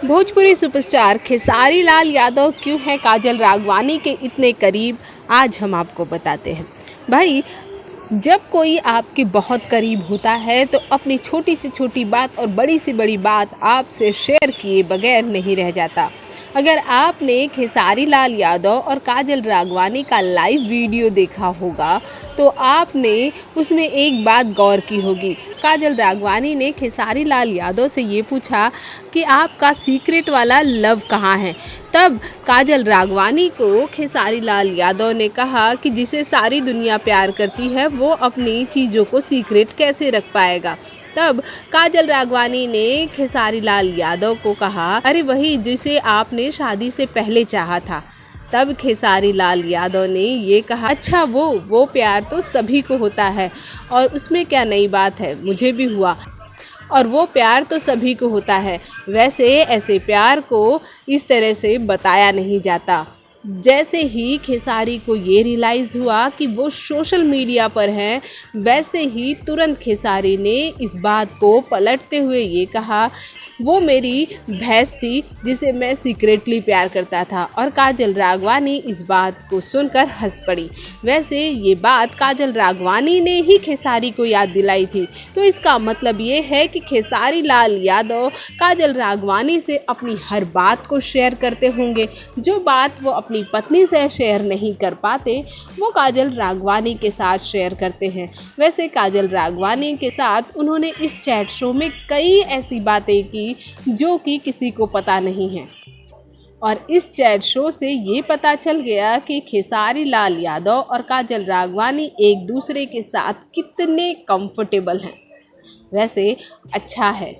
Bhojpuri superstar Khesari Lal Yadav क्यों है काजल राघवानी के इतने करीब, आज हम आपको बताते हैं। भाई, जब कोई आपके बहुत करीब होता है तो अपनी छोटी से छोटी बात और बड़ी से बड़ी बात आपसे शेयर किए बगैर नहीं रह जाता। अगर आपने खेसारी लाल यादव और काजल राघवानी का लाइव वीडियो देखा होगा तो आपने उसमें एक बात गौर की होगी। काजल राघवानी ने खेसारी लाल यादव से ये पूछा कि आपका सीक्रेट वाला लव कहाँ है। तब काजल राघवानी को खेसारी लाल यादव ने कहा कि जिसे सारी दुनिया प्यार करती है वो अपनी चीज़ों को सीक्रेट कैसे रख पाएगा। तब काजल राघवानी ने खेसारी लाल यादव को कहा, अरे वही जिसे आपने शादी से पहले चाहा था। तब खेसारी लाल यादव ने ये कहा, अच्छा वो प्यार तो सभी को होता है और उसमें क्या नई बात है, मुझे भी हुआ और वो प्यार तो सभी को होता है। वैसे ऐसे प्यार को इस तरह से बताया नहीं जाता। जैसे ही खेसारी को ये रियलाइज़ हुआ कि वो सोशल मीडिया पर हैं, वैसे ही तुरंत खेसारी ने इस बात को पलटते हुए ये कहा, वो मेरी भैंस थी जिसे मैं सीक्रेटली प्यार करता था। और काजल राघवानी इस बात को सुनकर हंस पड़ी। वैसे ये बात काजल राघवानी ने ही खेसारी को याद दिलाई थी। तो इसका मतलब ये है कि खेसारी लाल यादव काजल राघवानी से अपनी हर बात को शेयर करते होंगे। जो बात वो अपनी पत्नी से शेयर नहीं कर पाते वो काजल राघवानी के साथ शेयर करते हैं। वैसे काजल राघवानी के साथ उन्होंने इस चैट शो में कई ऐसी बातें की जो कि किसी को पता नहीं है। और इस चैट शो से ये पता चल गया कि खेसारी लाल यादव और काजल राघवानी एक दूसरे के साथ कितने कंफर्टेबल हैं। वैसे अच्छा है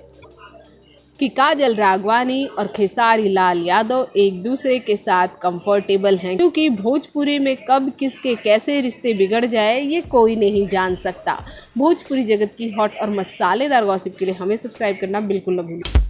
कि काजल राघवानी और खेसारी लाल यादव एक दूसरे के साथ कंफर्टेबल हैं, क्योंकि भोजपुरी में कब किसके कैसे रिश्ते बिगड़ जाए ये कोई नहीं जान सकता। भोजपुरी जगत की हॉट और मसालेदार गॉसिप के लिए हमें सब्सक्राइब करना बिल्कुल न भूलें।